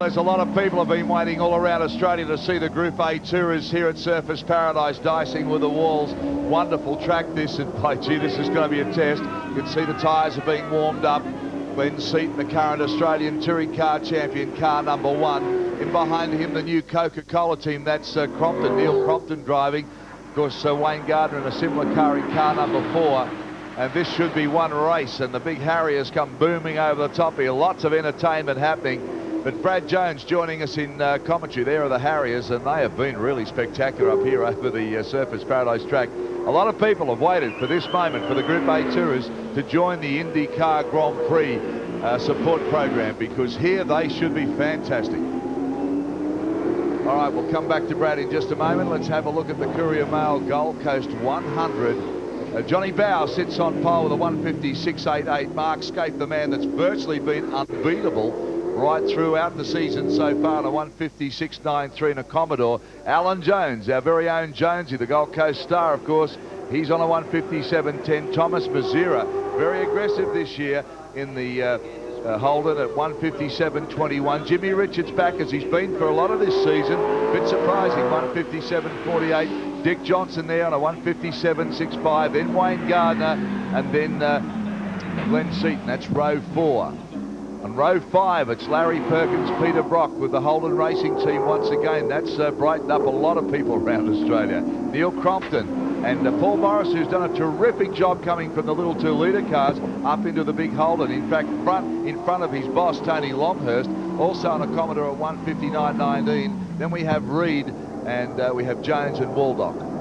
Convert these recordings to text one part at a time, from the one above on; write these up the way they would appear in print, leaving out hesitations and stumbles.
There's a lot of people have been waiting all around Australia to see the Group A Tourers here at Surfers Paradise, dicing with the walls. Wonderful track this, and by gee, this is going to be a test. You can see the tyres are being warmed up. Ben Seaton, the current Australian touring car champion, car number 1. In behind him, the new Coca-Cola team, that's Crompton, Neil Crompton driving. Of course, Wayne Gardner in a similar car in car number 4. And this should be one race, and the big Harriers come booming over the top here. Lots of entertainment happening. But Brad Jones joining us in commentary. There are the Harriers, and they have been really spectacular up here over the Surfers Paradise track. A lot of people have waited for this moment for the Group A Tourers to join the Indy Car Grand Prix support program, because here they should be fantastic. All right, we'll come back to Brad in just a moment. Let's have a look at the Courier Mail Gold Coast 100. Johnny Bow sits on pole with a 156.88. Mark Scape, the man that's virtually been unbeatable right throughout the season so far, on a 156.93 in a Commodore. Alan Jones, our very own Jonesy, the Gold Coast star, of course, he's on a 157.10. Thomas Mazira, very aggressive this year in the Holden at 157.21. Jimmy Richards back as he's been for a lot of this season. Bit surprising, 157.48. Dick Johnson there on a 157.65. Then Wayne Gardner, and then Glenn Seaton. That's row 4. On row 5, it's Larry Perkins, Peter Brock with the Holden Racing Team once again. That's brightened up a lot of people around Australia. Neil Crompton and Paul Morris, who's done a terrific job coming from the little 2-litre cars up into the big Holden. In fact, in front of his boss, Tony Longhurst, also on a Commodore at 159.19. Then we have Reed, and we have Jones and Waldock.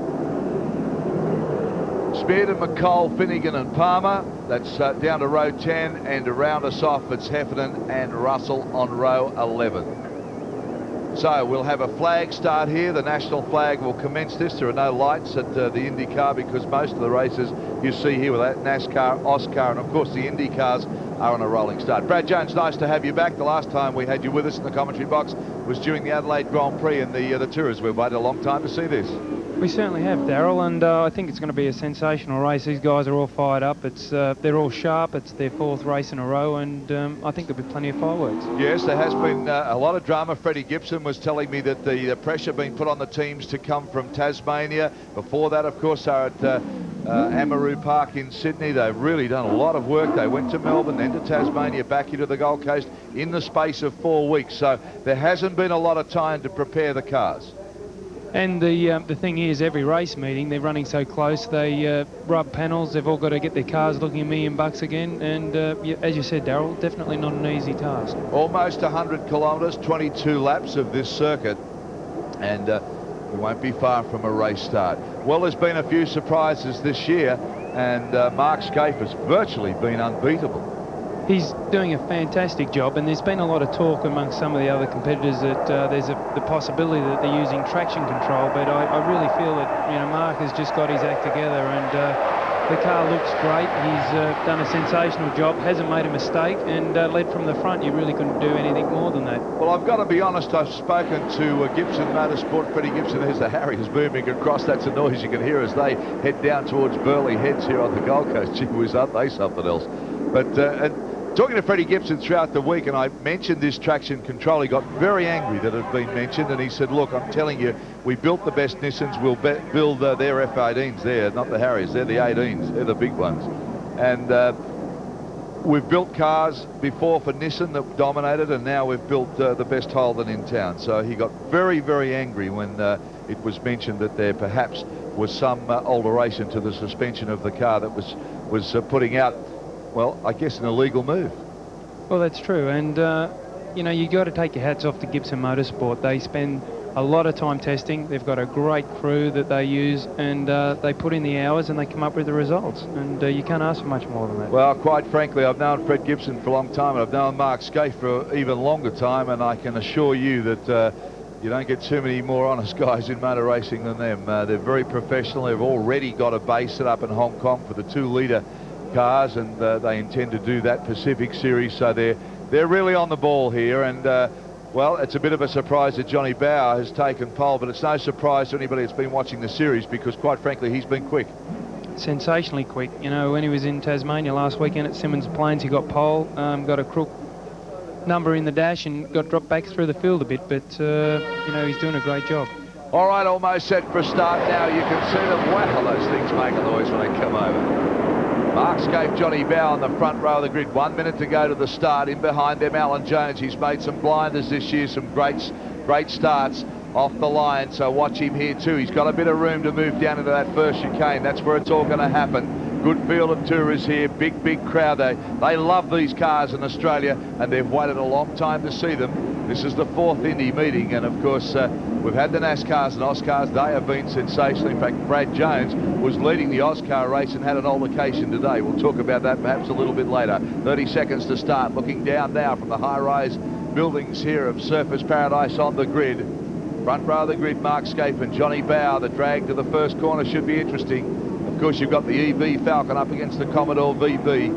Spearden, McColl, Finnegan and Palmer. That's down to row 10, and around us off it's Heffernan and Russell on row 11. So we'll have a flag start here. The national flag will commence this. There are no lights at the Indy car, because most of the races you see here with that NASCAR, Oscar, and of course the Indy cars are on a rolling start. Brad Jones, nice to have you back. The last time we had you with us in the commentary box was during the Adelaide Grand Prix and the Tourers. We've waited a long time to see this. We certainly have, Daryl, and I think it's going to be a sensational race. These guys are all fired up. They're all sharp. It's their 4th race in a row, and I think there'll be plenty of fireworks. Yes, there has been a lot of drama. Freddie Gibson was telling me that the pressure being put on the teams to come from Tasmania. Before that, of course, are at Amaroo Park in Sydney. They've really done a lot of work. They went to Melbourne, then to Tasmania, back into the Gold Coast in the space of 4 weeks. So there hasn't been a lot of time to prepare the cars. And the thing is, every race meeting, they're running so close, they rub panels. They've all got to get their cars looking $1 million again. And as you said, Daryl, definitely not an easy task. Almost 100 kilometres, 22 laps of this circuit. And we won't be far from a race start. Well, there's been a few surprises this year, and Mark Scape has virtually been unbeatable. He's doing a fantastic job, and there's been a lot of talk amongst some of the other competitors that there's the possibility that they're using traction control, but I really feel that Mark has just got his act together, and the car looks great. He's done a sensational job, hasn't made a mistake, and led from the front. You really couldn't do anything more than that. Well, I've got to be honest, I've spoken to Gibson Motorsport. Freddie Gibson, there's the Harriers moving across. That's a noise you can hear as they head down towards Burleigh Heads here on the Gold Coast. Gee whiz, aren't they something else? But talking to Freddie Gibson throughout the week, and I mentioned this traction control, he got very angry that it had been mentioned, and he said, look, I'm telling you, we built the best Nissans. We'll build their F-18s there, not the Harriers. They're the 18s. They're the big ones. And we've built cars before for Nissan that dominated, and now we've built the best Holden in town. So he got very, very angry when it was mentioned that there perhaps was some alteration to the suspension of the car that was putting out, well, I guess an illegal move. Well, that's true, and you got to take your hats off to Gibson Motorsport. They spend a lot of time testing. They've got a great crew that they use, and they put in the hours and they come up with the results, and you can't ask for much more than that. Well, quite frankly, I've known Fred Gibson for a long time, and I've known Mark Scafe for an even longer time, and I can assure you that you don't get too many more honest guys in motor racing than them. They're very professional. They've already got a base set up in Hong Kong for the 2-litre cars, and they intend to do that Pacific Series, so they're really on the ball here. And well, it's a bit of a surprise that Johnny Bower has taken pole, but it's no surprise to anybody that's been watching the series, because quite frankly he's been quick. Sensationally quick. When he was in Tasmania last weekend at Simmons Plains, he got pole, got a crook number in the dash and got dropped back through the field a bit, but you know, he's doing a great job. All right, almost set for a start now. You can see them. Wow, those things make a noise when they come over. Markscape, Johnny Bow on the front row of the grid. 1 minute to go to the start. In behind them, Alan Jones. He's made some blinders this year, some great starts off the line, so watch him here too. He's got a bit of room to move down into that first chicane. That's where it's all going to happen. Good field of tourists here, big crowd. They love these cars in Australia, and they've waited a long time to see them. This is the 4th Indy meeting, and of course we've had the NASCARs and Oscars. They have been sensational. In fact, Brad Jones was leading the Oscar race and had an altercation today. We'll talk about that perhaps a little bit later. 30 seconds to start. Looking down now from the high-rise buildings here of Surfers Paradise on the grid. Front row of the grid, Markscape and Johnny Bow. The drag to the first corner should be interesting. Of course, you've got the EV Falcon up against the Commodore VP,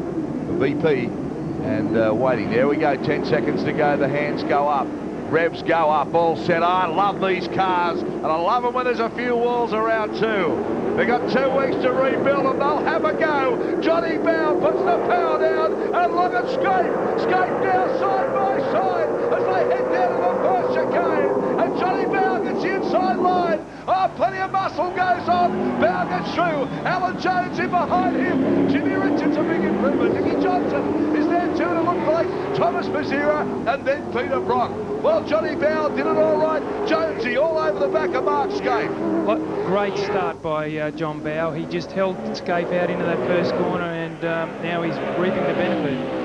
and waiting. There we go, 10 seconds to go. The hands go up, revs go up, all set. I love these cars, and I love them when there's a few walls around too. They've got 2 weeks to rebuild and they'll have a go. Johnny Bow puts the power down, and look at Scape down side by side as they head down to the first chicane. And Johnny Bow gets the inside line. Oh, plenty of muscle goes on. Bow gets through. Alan Jones in behind him. Jimmy Richards, a big improvement. Nicky Johnson is there too to look like Thomas Mazzira, and then Peter Brock. Well, Johnny Bow did it all right. Jonesy all over the back of Markscape. Great start by John Bow. He just held Scape out into that first corner, and now he's reaping the benefit.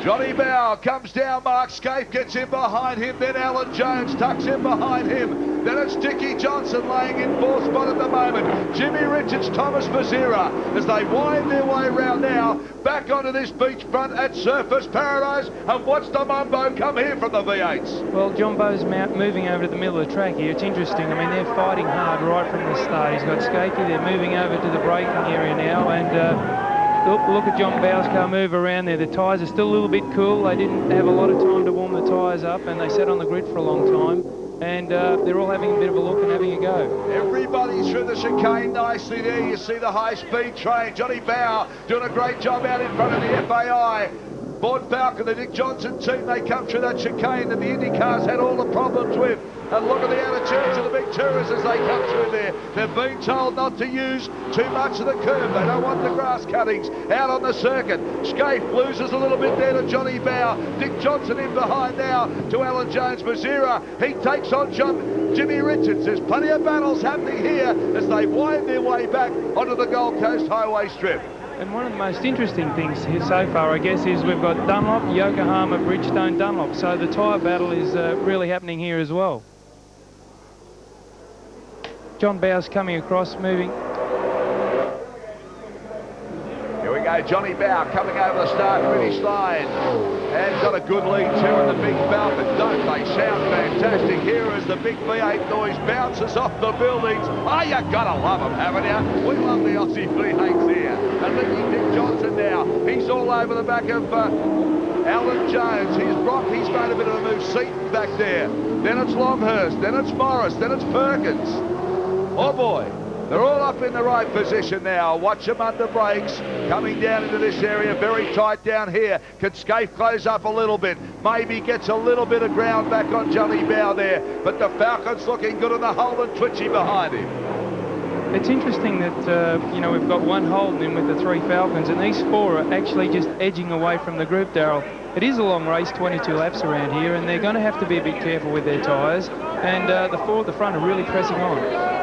Johnny Bow comes down, Markscape gets in behind him, then Alan Jones tucks in behind him. Then it's Dickie Johnson laying in 4th spot at the moment. Jimmy Richards, Thomas Mazzira, as they wind their way around now, back onto this beachfront at Surfers Paradise, and watch the Mumbo come here from the V8s. Well, John Bow's moving over to the middle of the track here. It's interesting. I mean, they're fighting hard right from the start. He's got Scapey. They're moving over to the braking area now, and look at John Bow's car move around there. The tyres are still a little bit cool. They didn't have a lot of time to warm the tyres up, and they sat on the grid for a long time. And they're all having a bit of a look and having a go. Everybody through the chicane nicely there. You see the high-speed train. Johnny Bow doing a great job out in front of the FAI. Ford Falcon, the Dick Johnson team, they come through that chicane that the Indy cars had all the problems with. And look at the attitudes of the big tourists as they come through there. They've been told not to use too much of the curb. They don't want the grass cuttings out on the circuit. Scape loses a little bit there to Johnny Bow. Dick Johnson in behind now to Alan Jones. Mazzira, he takes on Jimmy Richards. There's plenty of battles happening here as they wind their way back onto the Gold Coast Highway Strip. And one of the most interesting things here so far, I guess, is we've got Dunlop, Yokohama, Bridgestone, Dunlop. So the tyre battle is really happening here as well. John Bow's coming across, moving. Here we go, Johnny Bow coming over the start-finish line. And got a good lead too in the big Falcon. Don't they sound fantastic? Here as the big V8 noise bounces off the buildings. Oh, you gotta love them, haven't you? We love the Aussie V8s here. And looking Dick Johnson now. He's all over the back of Alan Jones. He's made a bit of a move. Seaton back there. Then it's Longhurst. Then it's Morris. Then it's Perkins. Oh boy. They're all up in the right position now. Watch them under brakes. Coming down into this area, very tight down here. Can Scape close up a little bit? Maybe gets a little bit of ground back on Johnny Bow there. But the Falcon's looking good on the Holden Twitchy behind him. It's interesting that, you know, we've got one Holden in with the 3 Falcons, and these 4 are actually just edging away from the group, Darryl. It is a long race, 22 laps around here, and they're going to have to be a bit careful with their tyres. And the 4 at the front are really pressing on.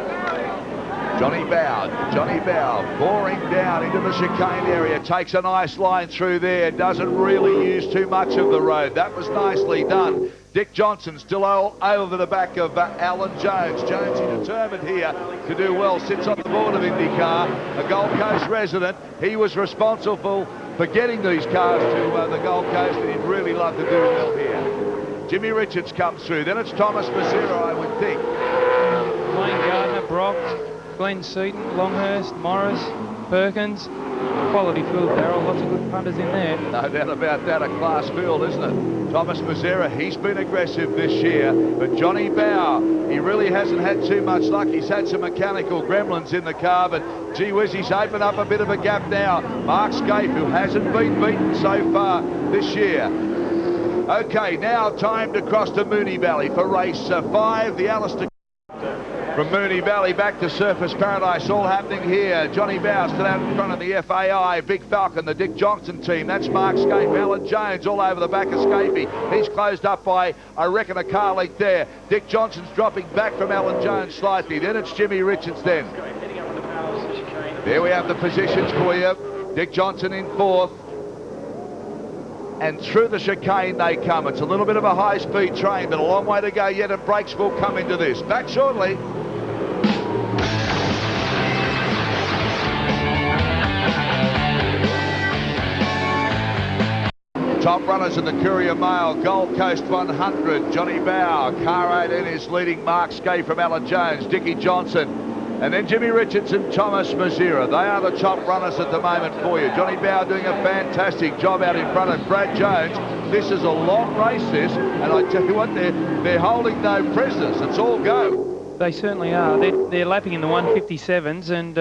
Johnny Bow boring down into the chicane area, takes a nice line through there, doesn't really use too much of the road. That was nicely done. Dick Johnson still over the back of Alan Jones. Jonesy determined here to do well, sits on the board of IndyCar, a Gold Coast resident. He was responsible for getting these cars to the Gold Coast, and he'd really love to do well here. Jimmy Richards comes through, then it's Thomas Mazzira, I would think. Wayne Gardner, Brock, Glenn Seaton, Longhurst, Morris, Perkins. Quality field, Darryl. Lots of good punters in there. No doubt about that. A class field, isn't it? Thomas Mazzira, he's been aggressive this year. But Johnny Bow, he really hasn't had too much luck. He's had some mechanical gremlins in the car, but gee whiz, he's opened up a bit of a gap now. Markscape, who hasn't been beaten so far this year. Okay, now time to cross to Moonee Valley for race 5. The Alistair from Moonee Valley back to Surfers Paradise, all happening here. Johnny Bow still out in front of the FAI. Big Falcon, the Dick Johnson team. That's Mark Scape. Alan Jones all over the back of Scapey. He's closed up by, I reckon, a car length there. Dick Johnson's dropping back from Alan Jones slightly. Then it's Jimmy Richards then. There we have the positions for you. Dick Johnson in 4th. And through the chicane they come. It's a little bit of a high-speed train, but a long way to go yet, and brakes will come into this. Back shortly. Top runners in the Courier Mail, Gold Coast 100, Johnny Bow. Car 18 is leading Mark Skay from Alan Jones, Dickie Johnson. And then Jimmy Richards and Thomas Mazira. They are the top runners at the moment for you. Johnny Bow doing a fantastic job out in front of Brad Jones. This is a long race, this, and I tell you what, they're holding no prisoners. It's all go. They certainly are. They're lapping in the 157s, and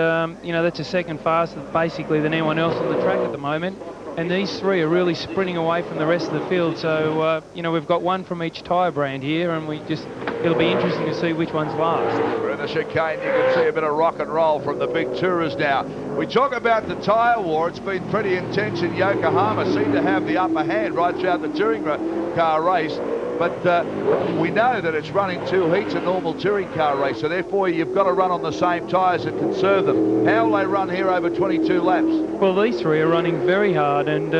you know, that's a second faster basically than anyone else on the track at the moment. And these three are really sprinting away from the rest of the field. So, you know, we've got one from each tyre brand here, and it'll be interesting to see which one's last. We're in the chicane. You can see a bit of rock and roll from the big tourers now. We talk about the tyre war. It's been pretty intense in Yokohama. Seem to have the upper hand right throughout the touring car race. But we know that it's running 2 heats a normal touring car race, so therefore you've got to run on the same tyres and conserve them. How will they run here over 22 laps? Well, these three are running very hard, and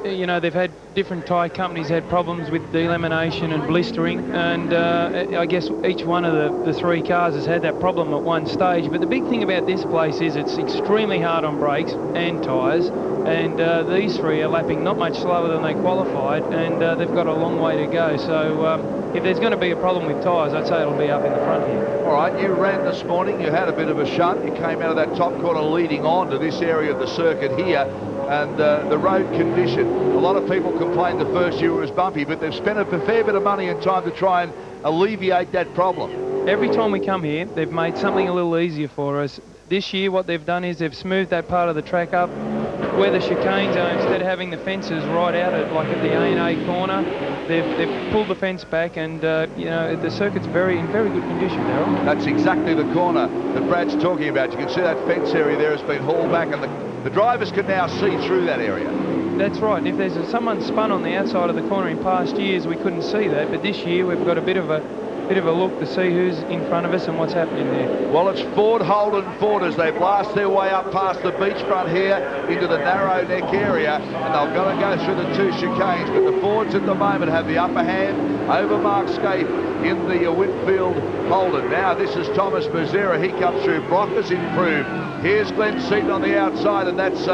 you know, they've had different tyre companies had problems with delamination and blistering, and I guess each one of the three cars has had that problem at one stage. But the big thing about this place is it's extremely hard on brakes and tyres, and these three are lapping not much slower than they qualified, and they've got a long way to go. So if there's going to be a problem with tyres, I'd say it'll be up in the front here. All right, you ran this morning, you had a bit of a shunt, you came out of that top corner leading on to this area of the circuit here, and the road condition. A lot of people complained the first year it was bumpy, but they've spent a fair bit of money and time to try and alleviate that problem. Every time we come here, they've made something a little easier for us. This year, what they've done is they've smoothed that part of the track up where the chicanes are. Instead of having the fences right out at the A&A corner, they've pulled the fence back, and you know, the circuit's in very good condition, Darryl. That's exactly the corner that Brad's talking about. You can see that fence area there has been hauled back, and the drivers can now see through that area. That's right, and if there's someone spun on the outside of the corner in past years, we couldn't see that, but this year we've got a bit of a look to see who's in front of us and what's happening there. Well, it's Ford, Holden, Ford as they blast their way up past the beachfront here into the narrow neck area, and they're going to go through the 2 chicanes, but the Fords at the moment have the upper hand over Mark Scape in the Whitfield Holden. Now this is Thomas Mazera. He comes through. Brock has improved. Here's Glenn Seaton on the outside, and that's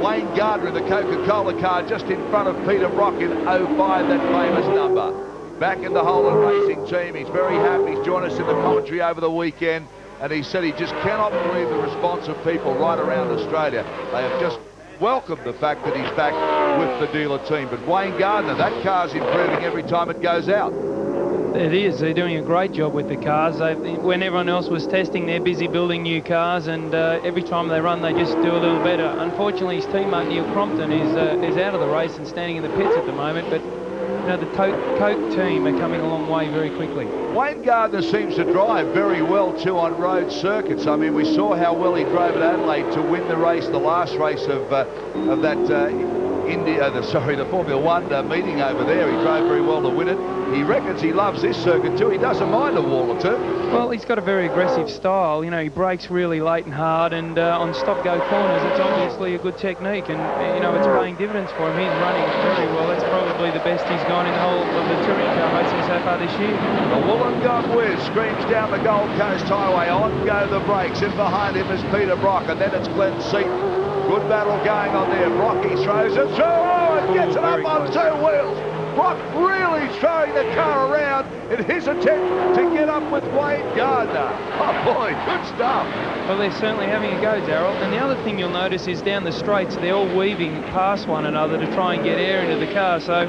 Wayne Gardner in the Coca-Cola car just in front of Peter Brock in 05, that famous number. Back in the Holden Racing team. He's very happy. He's joined us in the commentary over the weekend, and he said he just cannot believe the response of people right around Australia. They have just welcomed the fact that he's back with the dealer team. But Wayne Gardner, that car's improving every time it goes out. It is. They're doing a great job with the cars. When everyone else was testing, they're busy building new cars, and every time they run, they just do a little better. Unfortunately, his teammate Neil Crompton is out of the race and standing in the pits at the moment, but you know, the Coke team are coming a long way very quickly. Wayne Gardner seems to drive very well too on road circuits. I mean, we saw how well he drove at Adelaide to win the race, the last race of that the Formula One meeting over there. He drove very well to win it. He reckons he loves this circuit too. He doesn't mind a wall or two. Well, he's got a very aggressive style. You know, he brakes really late and hard, and on stop-go corners, it's obviously a good technique, and you know, it's paying dividends for him. He's running very well. That's probably the best he's gone in the whole of the touring car racing so far this year. The Wollongong Whiz screams down the Gold Coast Highway. On go the brakes. In behind him is Peter Brock, and then it's Glenn Seaton. Good battle going on there. Brock, he throws it through. Oh, and gets it up on 2 wheels. Brock really throwing the car around in his attempt to get up with Wayne Gardner. Oh boy, good stuff. Well, they're certainly having a go, Darryl. And the other thing you'll notice is down the straights, they're all weaving past one another to try and get air into the car. So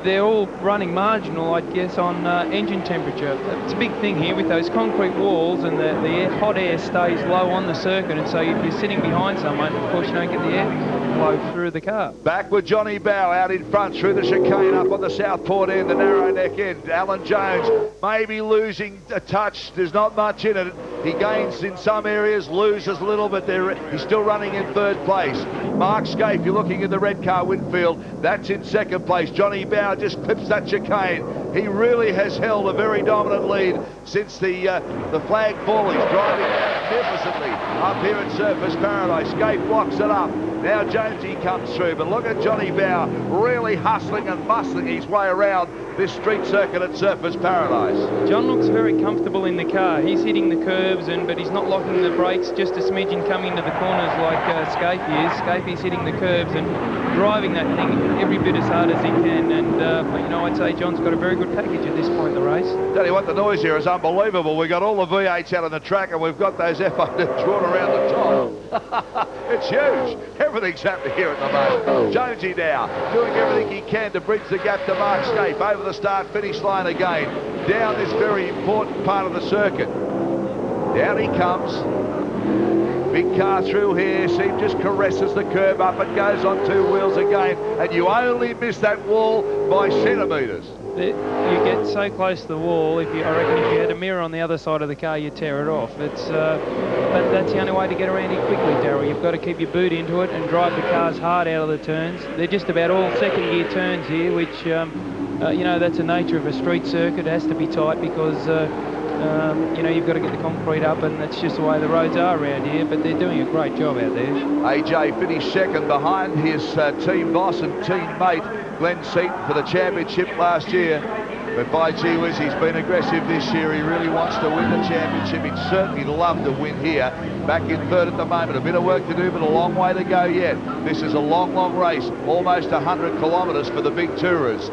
they're all running marginal, I guess, on engine temperature. It's a big thing here with those concrete walls, and the hot air stays low on the circuit, and so if you're sitting behind someone, of course you don't get the air. flow through the car. Back with Johnny Bow out in front through the chicane up on the Southport end, the narrow neck end. Alan Jones maybe losing a touch. There's not much in it. He gains in some areas, loses a little, but he's still running in third place. Mark Scaife, you're looking at the red car, Winfield. That's in second place. Johnny Bow just clips that chicane. He really has held a very dominant lead since the flag fall. He's driving magnificently up here at Surfers Paradise. Scaife blocks it up. Now Jonesy comes through, but look at Johnny Bow really hustling and bustling his way around this street circuit at Surfers Paradise. John looks very comfortable in the car. He's hitting the curbs, but he's not locking the brakes just a smidgen coming into the corners like Scaife is. Scaife is hitting the curbs and driving that thing every bit as hard as he can. And, you know, I'd say John's got a very good package at this point in the race. Tell you what, the noise here is unbelievable. We've got all the V8s out on the track and we've got those F8s drawn around the top. It's huge. Everything's happening here at the moment. Jonesy now doing everything he can to bridge the gap to Mark Scaife over the start-finish line again. Down this very important part of the circuit. Down he comes. Big car through here. See, just caresses the curb up and goes on two wheels again. And you only miss that wall by centimetres. You get so close to the wall, I reckon if you had a mirror on the other side of the car, you'd tear it off. But that's the only way to get around it quickly, Darryl. You've got to keep your boot into it and drive the cars hard out of the turns. They're just about all second gear turns here, which, you know, that's the nature of a street circuit. It has to be tight because, you know, you've got to get the concrete up, and that's just the way the roads are around here. But they're doing a great job out there. AJ finished second behind his team boss and teammate Glenn Seaton for the championship last year. But by gee whiz, he's been aggressive this year. He really wants to win the championship. He'd certainly love to win here. Back in third at the moment. A bit of work to do, but a long way to go yet. This is a long, long race. Almost 100 kilometres for the big tourers.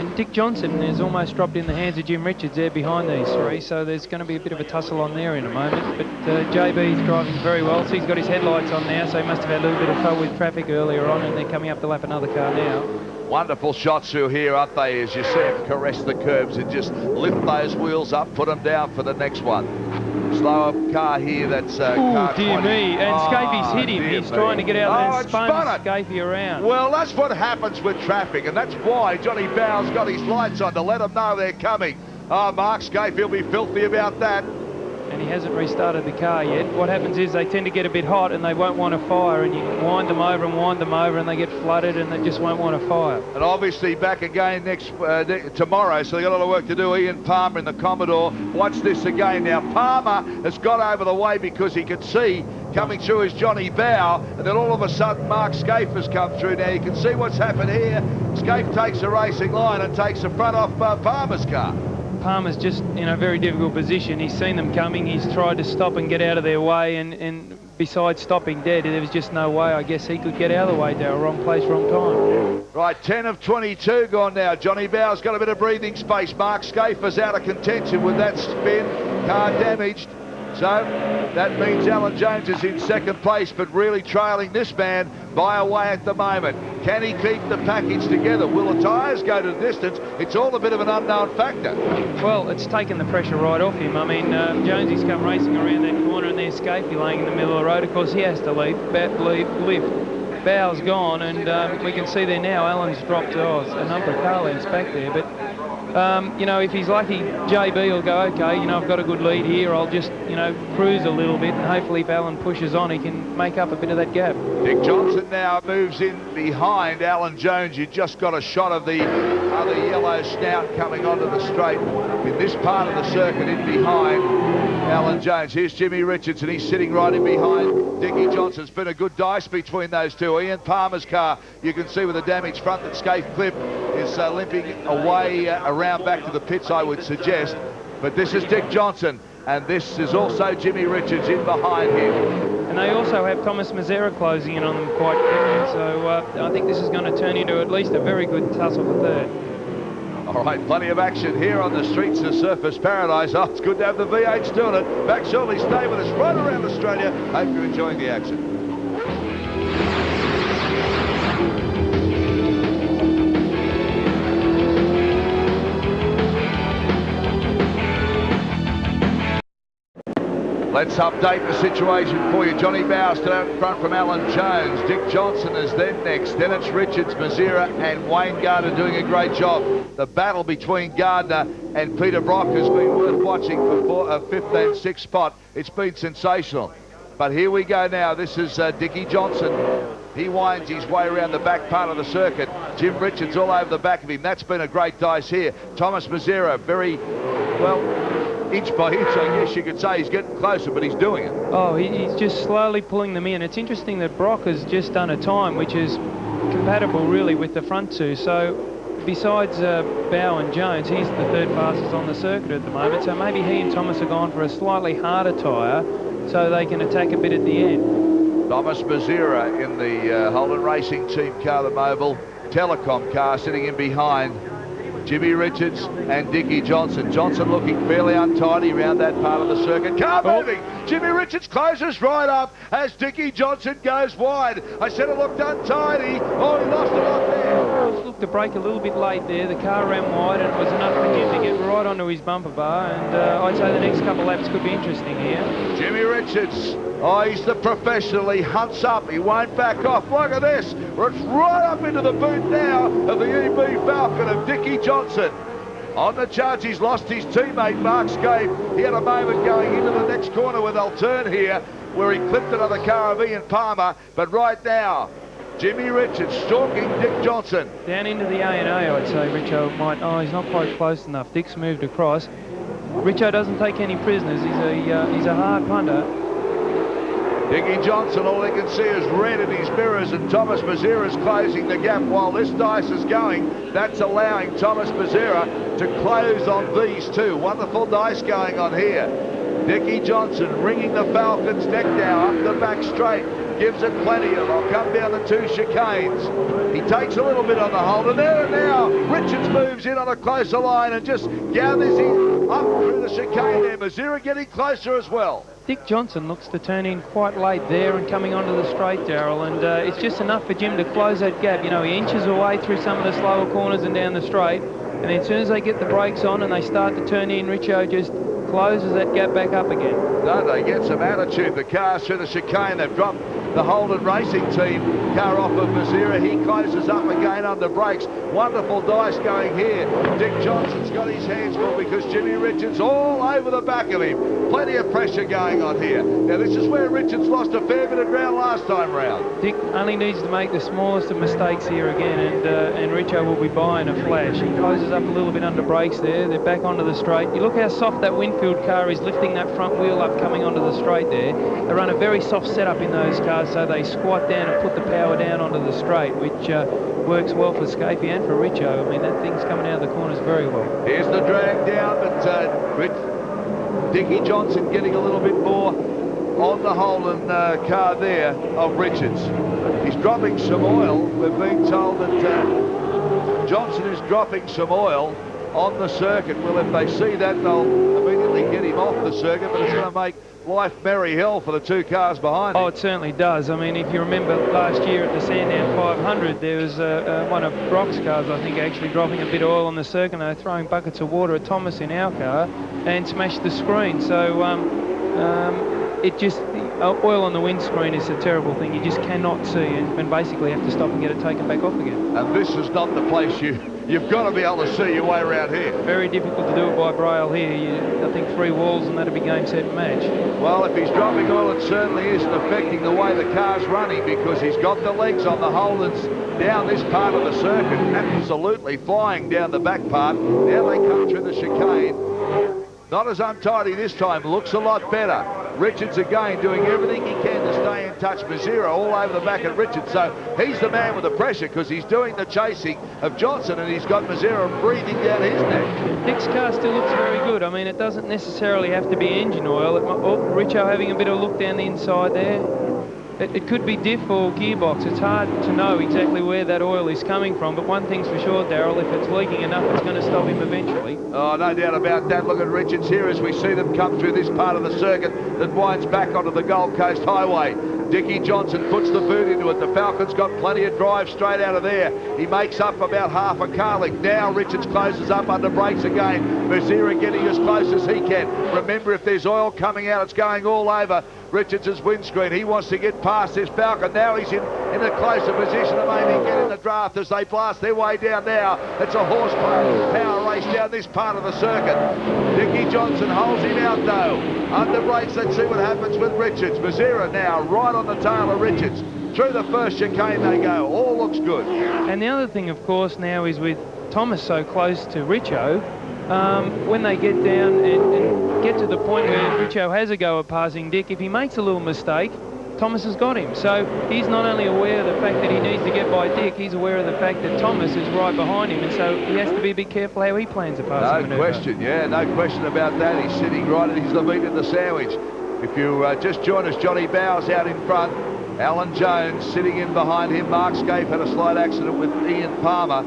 And Dick Johnson has almost dropped in the hands of Jim Richards there behind these three, so there's going to be a bit of a tussle on there in a moment. But JB's driving very well, so he's got his headlights on now, so he must have had a little bit of trouble with traffic earlier on, and they're coming up to lap another car now. Wonderful shots through here, aren't they, as you see him caress the curbs and just lift those wheels up, put them down for the next one. Slower car here, that's car dear 20. me, and Scaife's hit him. He's trying to get out there and spun Scaife around. Well, that's what happens with traffic, and that's why Johnny Bow's got his lights on to let them know they're coming. Mark Scaife, he'll be filthy about that. And he hasn't restarted the car yet. What happens is they tend to get a bit hot and they won't want to fire, and you wind them over and they get flooded and they just won't want to fire. And obviously back again tomorrow, so they've got a lot of work to do. Ian Palmer in the Commodore. Watch this again now. Palmer has got over the way because he could see coming through is Johnny Bow, and then all of a sudden Mark Scaife has come through. Now you can see what's happened here. Scaife takes a racing line and takes the front off Palmer's car. Palmer's just in a very difficult position. He's seen them coming. He's tried to stop and get out of their way, and besides stopping dead, there was just no way, I guess, he could get out of the way, Darryl. Wrong place, wrong time. Right, 10 of 22 gone now. Johnny Bow's got a bit of breathing space. Mark Scaife is out of contention with that spin. Car damaged. So that means Alan Jones is in second place, but really trailing this man by a way at the moment. Can he keep the package together? Will the tyres go to the distance? It's all a bit of an unknown factor. Well, it's taken the pressure right off him. I mean, Jonesy's come racing around that corner, and there's Scaife laying in the middle of the road. Of course, he has to lift. Bow's gone, and we can see there now Alan's dropped a number of car lengths back there. But you know, if he's lucky, JB will go, okay, you know, I've got a good lead here. I'll just, you know, cruise a little bit, and hopefully if Alan pushes on, he can make up a bit of that gap. Dick Johnson now moves in behind Alan Jones. You just got a shot of the other yellow snout coming onto the straight in this part of the circuit in behind Alan Jones. Here's Jimmy Richardson. He's sitting right in behind Dickie Johnson. It's been a good dice between those two. Ian Palmer's car, you can see with the damaged front that Scaife clipped, is limping away around back to the pits, I would suggest. But this is Dick Johnson, and this is also Jimmy Richards in behind him. And they also have Thomas Mazzera closing in on them quite quickly, so I think this is going to turn into at least a very good tussle for third. All right, plenty of action here on the streets of Surfers Paradise. Oh, it's good to have the V8s doing it. Back shortly, stay with us right around Australia. Hope you're enjoying the action. Let's update the situation for you. Johnny Bower stood out in front from Alan Jones. Dick Johnson is then next. Then it's Richards, Mazira and Wayne Gardner doing a great job. The battle between Gardner and Peter Brock has been worth watching for a 15th spot. It's been sensational. But here we go now. This is Dickie Johnson. He winds his way around the back part of the circuit. Jim Richards all over the back of him. That's been a great dice here. Thomas Mazira, very, well, inch by inch, I guess you could say. He's getting closer, but he's doing it. Oh, he's just slowly pulling them in. It's interesting that Brock has just done a time which is compatible really with the front two. So besides Bow and Jones, he's the third fastest on the circuit at the moment. So maybe he and Thomas are gone for a slightly harder tyre so they can attack a bit at the end. Thomas Mazira in the Holden Racing Team car, the Mobile Telecom car, sitting in behind Jimmy Richards and Dickie Johnson. Johnson looking fairly untidy around that part of the circuit. Car moving. Jimmy Richards closes right up as Dickie Johnson goes wide. I said it looked untidy. Oh, he lost a lot there. Looked to break a little bit late there. The car ran wide and it was enough for him to get right onto his bumper bar. And I'd say the next couple laps could be interesting here. Jimmy Richards. Oh, he's the professional. He hunts up. He won't back off. Look at this. It's right up into the boot now of the EB Falcon of Dickie Johnson. On the charge, he's lost his teammate, Mark Scape. He had a moment going into the next corner where they'll turn here, where he clipped another car of Ian Palmer. But right now, Jimmy Richards stalking Dick Johnson. Down into the A&A, I'd say Richo might... Oh, he's not quite close enough. Dick's moved across. Richo doesn't take any prisoners. He's a hard punter. Dickie Johnson, all he can see is red in his mirrors, and Thomas Mazira is closing the gap. While this dice is going, that's allowing Thomas Mazira to close on these two. Wonderful dice going on here. Dickie Johnson ringing the Falcon's neck now up the back straight. Gives it plenty of. I'll come down the two chicanes. He takes a little bit on the hold, and there and now Richards moves in on a closer line and just gathers him up through the chicane there. Mazira getting closer as well. Dick Johnson looks to turn in quite late there and coming onto the straight, Darryl, and it's just enough for Jim to close that gap. You know, he inches away through some of the slower corners and down the straight, and then as soon as they get the brakes on and they start to turn in, Richo just closes that gap back up again. No, they get some attitude. The cars through the chicane, they've dropped the Holden Racing Team car off of Mazira. He closes up again under brakes. Wonderful dice going here. Dick Johnson's got his hands full because Jimmy Richards all over the back of him. Plenty of pressure going on here. Now this is where Richards lost a fair bit of ground last time round. Dick only needs to make the smallest of mistakes here again, and Richo will be buying a flash. He closes up a little bit under brakes there. They're back onto the straight. You look how soft that Winfield car is lifting that front wheel up coming onto the straight there. They run a very soft setup in those cars, so they squat down and put the power down onto the straight, which works well for Scapey and for Richo. I mean, that thing's coming out of the corners very well. Here's the drag down, but Dickie Johnson getting a little bit more on the Holden car there of Richards. He's dropping some oil. We're being told that Johnson is dropping some oil on the circuit. Well, if they see that, they'll immediately get him off the circuit, but it's going to make life merry hell for the two cars behind him. Oh, it certainly does. I mean, if you remember last year at the Sandown 500, there was one of Brock's cars, I think, actually dropping a bit of oil on the circuit, and they were throwing buckets of water at Thomas in our car and smashed the screen. So it just, oil on the windscreen is a terrible thing. You just cannot see and basically have to stop and get it taken back off again. And this is not the place you've got to be able to see your way around here. Very difficult to do it by braille here. I think 3 walls and that'll be game, set, match. Well, if he's dropping oil, it certainly isn't affecting the way the car's running because he's got the legs on the Holdens down this part of the circuit, absolutely flying down the back part. Now they come through the chicane. Not as untidy this time, looks a lot better. Richards again doing everything he can to stay in touch. Mazira all over the back of Richards, so he's the man with the pressure because he's doing the chasing of Johnson and he's got Mazira breathing down his neck. Dick's car still looks very good. I mean, it doesn't necessarily have to be engine oil. Richo having a bit of a look down the inside there. It could be diff or gearbox. It's hard to know exactly where that oil is coming from, but one thing's for sure, Darryl, if it's leaking enough, it's going to stop him eventually. Oh, no doubt about that. Look at Richards here as we see them come through this part of the circuit that winds back onto the Gold Coast Highway. Dickie Johnson puts the boot into it. The Falcon's got plenty of drive straight out of there. He makes up about half a car length. Now Richards closes up under brakes again. Mazira getting as close as he can. Remember, if there's oil coming out, it's going all over Richards' windscreen. He wants to get past this Falcon. Now he's in a closer position to maybe get in the draft as they blast their way down now. It's a horsepower race down this part of the circuit. Dickie Johnson holds him out though. Under brakes, let's see what happens with Richards. Mazira now right on the tail of Richards. Through the first chicane they go. All looks good. And the other thing, of course, now is with Thomas so close to Richo, when they get down and get to the point where Richo has a go at passing Dick, if he makes a little mistake, Thomas has got him. So he's not only aware of the fact that he needs to get by Dick, he's aware of the fact that Thomas is right behind him, and so he has to be a bit careful how he plans a passing No maneuver. question, yeah, no question about that. He's sitting right at his meat in the sandwich. If you just join us, Johnny Bowers out in front, Alan Jones sitting in behind him. Mark Scaife had a slight accident with Ian Palmer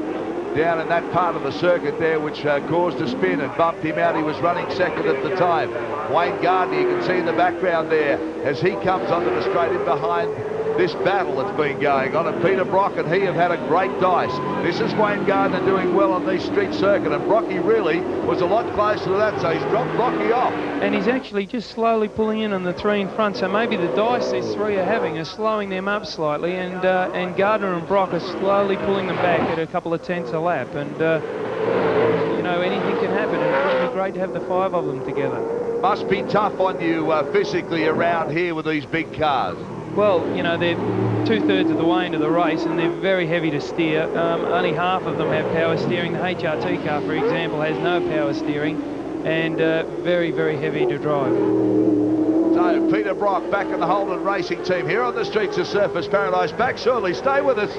down in that part of the circuit there, which caused a spin and bumped him out. He was running second at the time. Wayne Gardner, you can see in the background there, as he comes onto the straight in behind this battle that's been going on. And Peter Brock and he have had a great dice. This is Wayne Gardner doing well on these street circuit, and Brocky really was a lot closer to that, so he's dropped Brocky off. And he's actually just slowly pulling in on the three in front, so maybe the dice these three are having are slowing them up slightly, and Gardner and Brock are slowly pulling them back at a couple of tenths a lap, and you know, anything can happen, and it would be great to have the five of them together. Must be tough on you physically around here with these big cars. Well, you know, they're 2/3 of the way into the race, and they're very heavy to steer. Only half of them have power steering. The HRT car, for example, has no power steering, and very, very heavy to drive. So Peter Brock back in the Holden Racing team here on the streets of Surfers Paradise. Back shortly. Stay with us.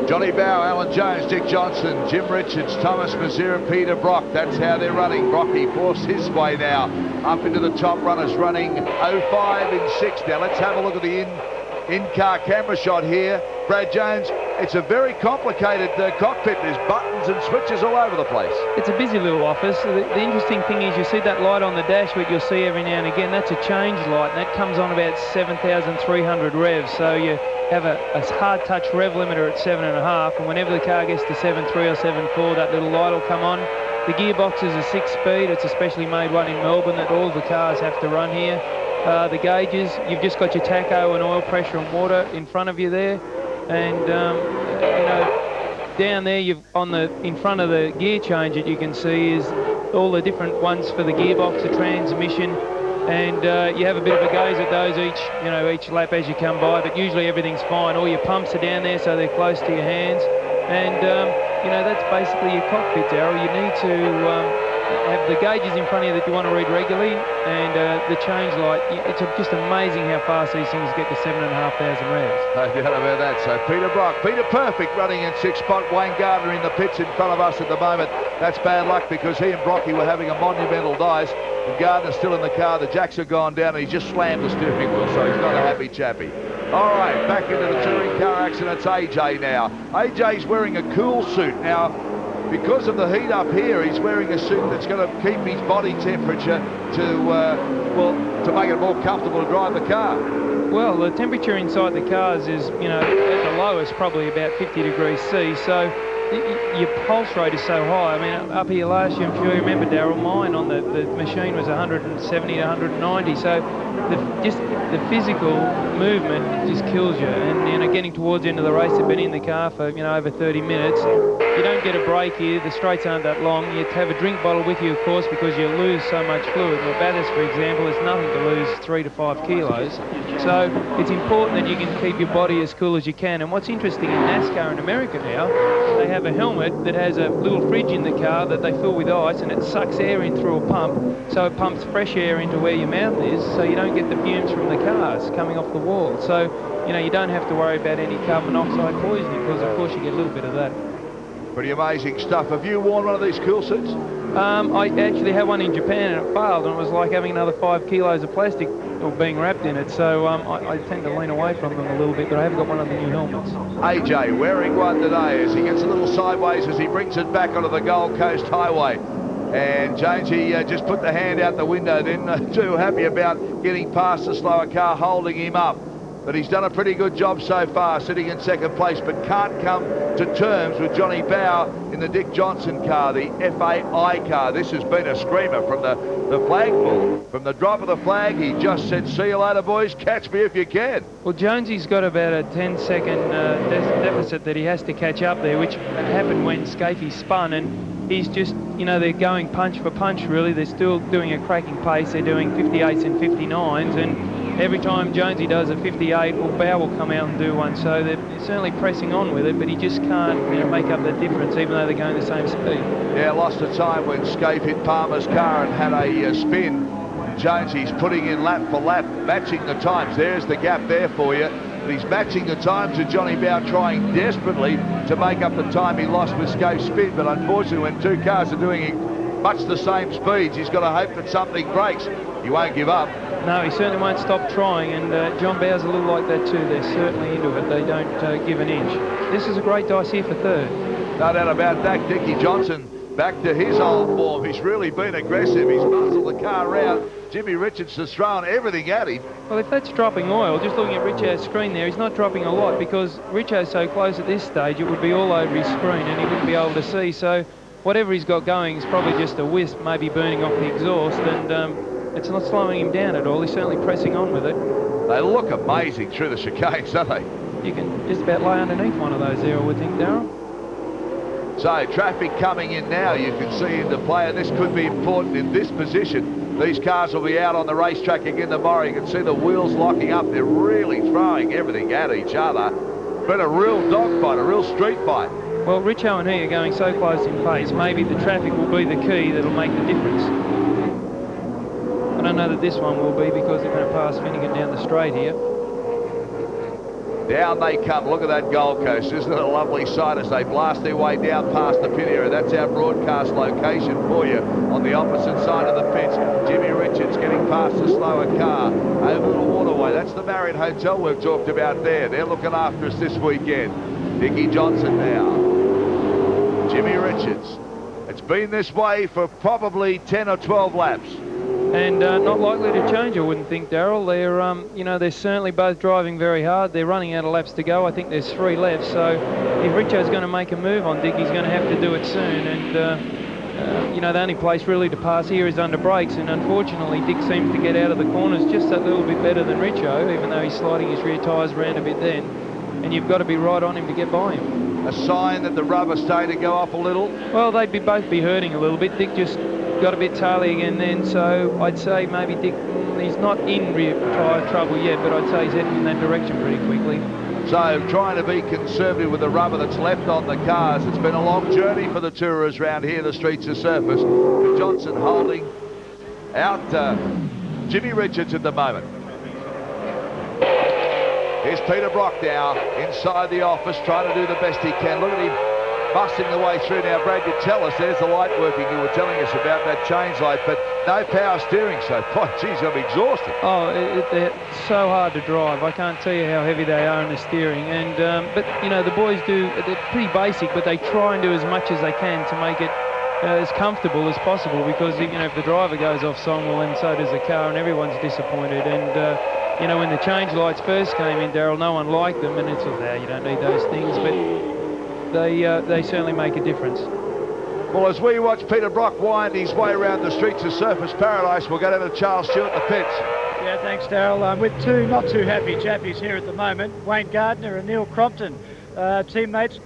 Johnny Bow, Alan Jones, Dick Johnson, Jim Richards, Thomas Mazira, Peter Brock. That's how they're running. Brocky forced his way now up into the top runners, running 05 in 6. Now let's have a look at the in-car camera shot here. Brad Jones, it's a very complicated cockpit. There's buttons and switches all over the place. It's a busy little office. The interesting thing is you see that light on the dash, which you'll see every now and again. That's a change light, and that comes on about 7,300 revs. So you have a hard touch rev limiter at 7.5, and whenever the car gets to 7.3 or 7.4, that little light will come on. The gearbox is a 6-speed. It's a specially made one in Melbourne that all the cars have to run here. The gauges, you've just got your tacho and oil pressure and water in front of you there, and you know, down there you've in front of the gear change that you can see is all the different ones for the gearbox, the transmission, and you have a bit of a gaze at those each lap as you come by, but usually everything's fine. All your pumps are down there, so they're close to your hands, and you know, that's basically your cockpit, Darryl. You need to have the gauges in front of you that you want to read regularly, and the change light. It's just amazing how fast these things get to 7,500 revs. No doubt about that. So Peter Brock, Peter Perfect running in 6th spot. Wayne Gardner in the pits in front of us at the moment. That's bad luck because he and Brocky were having a monumental dice, and Gardner's still in the car. The jacks are gone down, and he just slammed the steering wheel, so he's not a happy chappy. All right, back into the touring car action. It's AJ now. AJ's wearing a cool suit now. Because of the heat up here, he's wearing a suit that's going to keep his body temperature to make it more comfortable to drive the car. Well, the temperature inside the cars is, you know, at the lowest probably about 50 degrees C, so your pulse rate is so high. I mean, up here last year, I'm sure you remember, Darryl, mine on the machine was 170 to 190, so the physical movement just kills you. And, you know, getting towards the end of the race, I've been in the car for, you know, over 30 minutes. You don't get a break here. The straights aren't that long. You have to have a drink bottle with you, of course, because you lose so much fluid. Well, Bathurst, for example, it's nothing to lose 3 to 5 kilos. So it's important that you can keep your body as cool as you can. And what's interesting in NASCAR in America now, they have a helmet that has a little fridge in the car that they fill with ice, and it sucks air in through a pump, so it pumps fresh air into where your mouth is, so you don't get the fumes from the cars coming off the wall. So, you know, you don't have to worry about any carbon monoxide poisoning, because of course you get a little bit of that. Pretty amazing stuff. Have you worn one of these cool suits? I actually had one in Japan and it failed, and it was like having another 5 kilos of plastic or being wrapped in it. So I tend to lean away from them a little bit, but I have got one of the new helmets. AJ wearing one today as he gets a little sideways as he brings it back onto the Gold Coast Highway. And Jonesy just put the hand out the window then, too happy about getting past the slower car, holding him up. But he's done a pretty good job so far, sitting in second place, but can't come to terms with Johnny Bower in the Dick Johnson car, the FAI car. This has been a screamer from the flagpole. From the drop of the flag, he just said, see you later, boys, catch me if you can. Well, Jonesy's got about a 10-second deficit that he has to catch up there, which happened when Scafie spun, and he's just, you know, they're going punch for punch, really. They're still doing a cracking pace. They're doing 58s and 59s, and every time Jonesy does a 58, well, Bow will come out and do one. So they're certainly pressing on with it, but he just can't, you know, make up the difference, even though they're going the same speed. Yeah, lost the time when Scaife hit Palmer's car and had a spin. Jonesy's putting in lap for lap, matching the times. There's the gap there for you. But he's matching the times to Johnny Bow, trying desperately to make up the time he lost with Scaife's spin. But unfortunately, when two cars are doing much the same speeds, he's got to hope that something breaks. He won't give up. No, he certainly won't stop trying, and John Bow's a little like that too. They're certainly into it. They don't give an inch. This is a great dice here for third. No doubt about that. Dickie Johnson back to his old form. He's really been aggressive. He's muscled the car around. Jimmy Richards has thrown everything at him. Well, if that's dropping oil, just looking at Richo's screen there, he's not dropping a lot because Richo's so close at this stage, it would be all over his screen and he wouldn't be able to see. So whatever he's got going is probably just a wisp, maybe burning off the exhaust, and it's not slowing him down at all. He's certainly pressing on with it. They look amazing through the chicanes, don't they? You can just about lay underneath one of those there, I would think, Darryl. So traffic coming in now, you can see into play, and this could be important in this position. These cars will be out on the racetrack again tomorrow. You can see the wheels locking up. They're really throwing everything at each other. But a real dogfight, a real street fight. Well, Richo and he are going so close in pace. Maybe the traffic will be the key that'll make the difference. I don't know that this one will be because they're going to pass Finnegan down the straight here. Down they come. Look at that Gold Coast. Isn't it a lovely sight as they blast their way down past the pit area? That's our broadcast location for you on the opposite side of the pits. Jimmy Richards getting past the slower car over the waterway. That's the Marriott Hotel we've talked about there. They're looking after us this weekend. Dickie Johnson now. Jimmy Richards. It's been this way for probably 10 or 12 laps. And not likely to change, I wouldn't think, Darryl. They're, you know, they're certainly both driving very hard. They're running out of laps to go. I think there's 3 left. So if Richo's going to make a move on Dick, he's going to have to do it soon. And, you know, the only place really to pass here is under brakes. And unfortunately, Dick seems to get out of the corners just a little bit better than Richo, even though he's sliding his rear tyres around a bit then. And you've got to be right on him to get by him. A sign that the rubber starting to go off a little? Well, they'd both be hurting a little bit. Dick just got a bit taily again then, so I'd say maybe Dick, he's not in rear tyre trouble yet, but I'd say he's heading in that direction pretty quickly. So trying to be conservative with the rubber that's left on the cars. It's been a long journey for the tourers around here. The streets are surface. But Johnson holding out Jimmy Richards at the moment. Here's Peter Brock now inside the office trying to do the best he can. Look at him busting the way through. Now, Brad, you tell us, there's the light working. You were telling us about that change light, but no power steering, so, boy, geez, going to be exhausted. Oh, they're so hard to drive. I can't tell you how heavy they are in the steering. And but, you know, the boys they're pretty basic, but they try and do as much as they can to make it as comfortable as possible, because, you know, if the driver goes off song, well, then so does the car, and everyone's disappointed. And, you know, when the change lights first came in, Darryl, no one liked them, and it's, oh, you don't need those things, but they certainly make a difference. Well, as we watch Peter Brock wind his way around the streets of Surfers Paradise, we'll go down to Charles Stewart in the pits. Yeah, thanks, Darryl. I'm with 2 not too happy chappies here at the moment, Wayne Gardner and Neil Crompton. Teammates,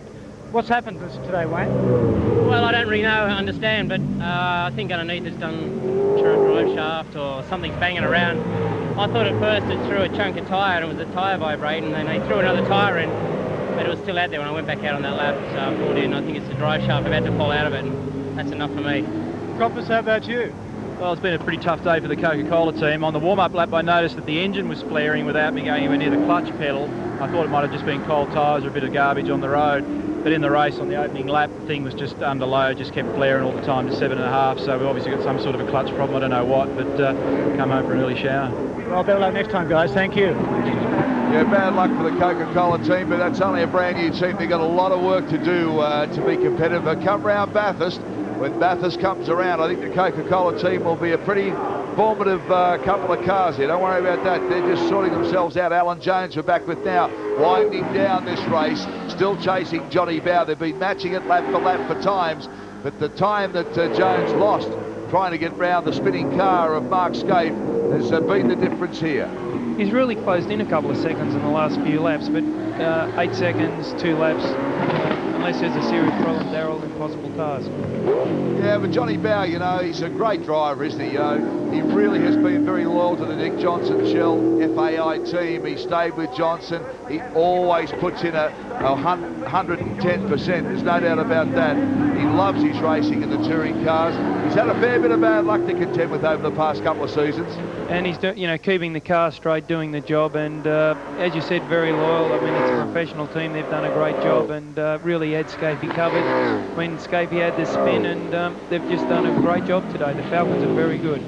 what's happened today, Wayne? Well, I don't really understand, but I think underneath it's done drive shaft or something's banging around. I thought at first it threw a chunk of tyre and it was a tyre vibrating, and then they threw another tyre in, but it was still out there when I went back out on that lap. So I pulled in. I think it's the drive shaft. I've had to fall out of it, and that's enough for me. Crompus, how about you? Well, it's been a pretty tough day for the Coca-Cola team. On the warm-up lap, I noticed that the engine was flaring without me going anywhere near the clutch pedal. I thought it might have just been cold tyres or a bit of garbage on the road. But in the race, on the opening lap, the thing was just under load, just kept flaring all the time to 7.5. So we've obviously got some sort of a clutch problem. I don't know what, but come home for an early shower. Well, better luck next time, guys. Thank you. Yeah, bad luck for the Coca-Cola team, but that's only a brand new team. They've got a lot of work to do to be competitive. But come round Bathurst. When Bathurst comes around, I think the Coca-Cola team will be a pretty formative couple of cars here. Don't worry about that. They're just sorting themselves out. Alan Jones, we're back with now, winding down this race, still chasing Johnny Bow. They've been matching it lap for lap for times, but the time that Jones lost trying to get round the spinning car of Mark Scaife has been the difference here. He's really closed in a couple of seconds in the last few laps, but 8 seconds, 2 laps, unless there's a serious problem, they're all impossible cars. Yeah, but Johnny Bow, you know, he's a great driver, isn't he? You know, he really has been very loyal to the Nick Johnson Shell FAI team. He stayed with Johnson. He always puts in a 110%. There's no doubt about that. He loves his racing in the touring cars. He's had a fair bit of bad luck to contend with over the past couple of seasons. And he's, keeping the car straight, doing the job, and as you said, very loyal. I mean, it's a professional team. They've done a great job, and really had Scaife covered when Scaife had the spin, and they've just done a great job today. The Falcons are very good.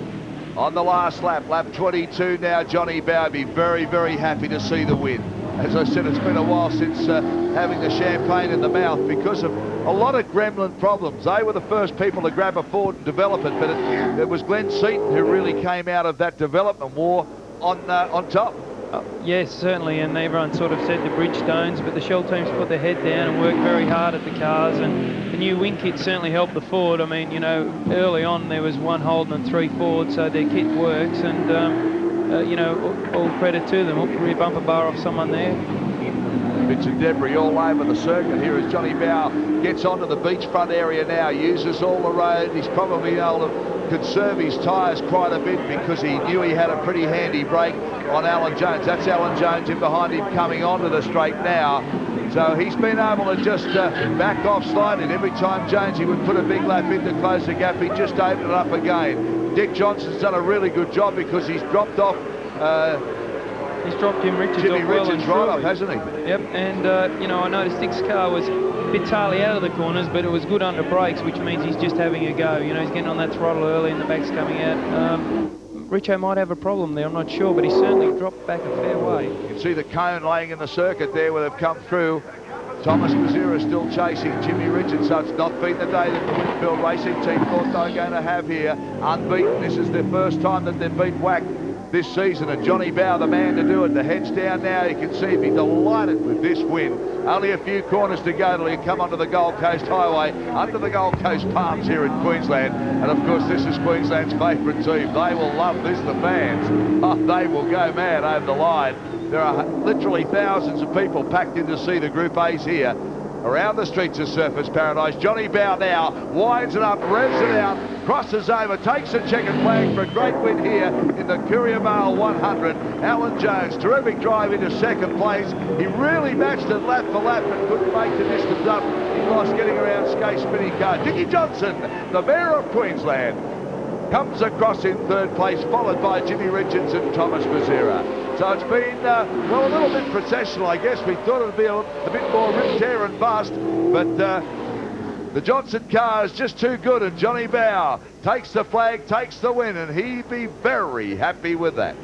On the last lap, lap 22 now, Johnny Bow be very, very happy to see the win. As I said, it's been a while since having the champagne in the mouth because of a lot of gremlin problems. They were the first people to grab a Ford and develop it, but it was Glenn Seaton who really came out of that development war on top. Yes, certainly, and everyone sort of said the Bridgestones, but the Shell teams put their head down and worked very hard at the cars, and the new wing kit certainly helped the Ford. I mean, early on there was 1 Holden and 3 Ford, so their kit works, and all credit to them. Rear bumper bar off someone there. Bits of debris all over the circuit here as Johnny Bow gets onto the beachfront area now, uses all the road. He's probably able to conserve his tyres quite a bit because he knew he had a pretty handy brake on Alan Jones. That's Alan Jones in behind him coming onto the straight now. So he's been able to just back off slightly. And every time Jonesy would put a big lap in to close the gap, he'd just open it up again. Dick Johnson's done a really good job because he's dropped off he's dropped Jimmy Richards right off, hasn't he? Yep, and I noticed Dick's car was a bit taily out of the corners, but it was good under brakes, which means he's just having a go. He's getting on that throttle early and the back's coming out. Richo might have a problem there, I'm not sure, but he certainly dropped back a fair way. You can see the cone laying in the circuit there where they've come through. Thomas Mazzera still chasing Jimmy Richards, so it's not been the day that the Winfield Racing team thought they were going to have here. Unbeaten, this is their first time that they've beat Whack this season, and Johnny Bow, the man to do it. The head's down now. You can see he'd be delighted with this win. Only a few corners to go till he come onto the Gold Coast Highway, under the Gold Coast palms here in Queensland. And of course, this is Queensland's favourite team. They will love this, the fans. Oh, they will go mad over the line. There are literally thousands of people packed in to see the Group A's here around the streets of Surfers Paradise. Johnny Bow now winds it up, revs it out, crosses over, takes a checkered flag for a great win here in the Courier Mail 100. Alan Jones, terrific drive into second place. He really matched it lap for lap but couldn't make the distance up. He lost getting around Scaife's spinning car. Dickie Johnson, the Mayor of Queensland, comes across in third place, followed by Jimmy Richards and Thomas Mazzera. So it's been, a little bit processional, I guess. We thought it would be a bit more rip, tear and bust, but the Johnson car is just too good, and Johnny Bow takes the flag, takes the win, and he'd be very happy with that.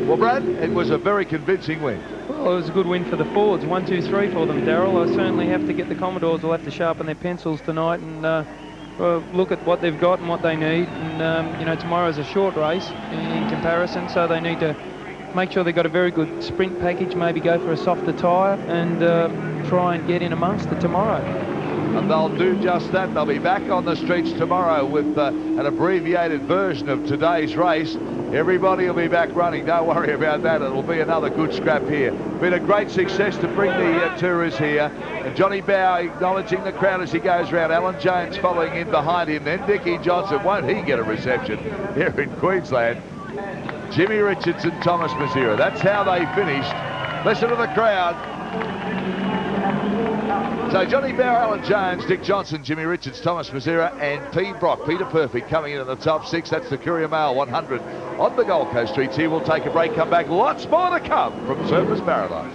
Well, Brad, it was a very convincing win. Well, it was a good win for the Fords. 1, 2, 3 for them, Darryl. I certainly have to get the Commodores. Will have to sharpen their pencils tonight and look at what they've got and what they need. And tomorrow's a short race in comparison, so they need to make sure they've got a very good sprint package, maybe go for a softer tyre and try and get in amongst it tomorrow. And they'll do just that. They'll be back on the streets tomorrow with an abbreviated version of today's race. Everybody will be back running. Don't worry about that. It'll be another good scrap here. Been a great success to bring the tourers here. And Johnny Bow acknowledging the crowd as he goes round. Alan Jones following in behind him. Then Dickie Johnson. Won't he get a reception here in Queensland? Jimmy Richards and Thomas Mazzera. That's how they finished. Listen to the crowd. So Johnny Bow, Alan Jones, Dick Johnson, Jimmy Richards, Thomas Mazzera and Peter Perfect coming in the top 6. That's the Courier Mail 100 on the Gold Coast streets here. We'll take a break, come back. Lots more to come from Surfers Paradise.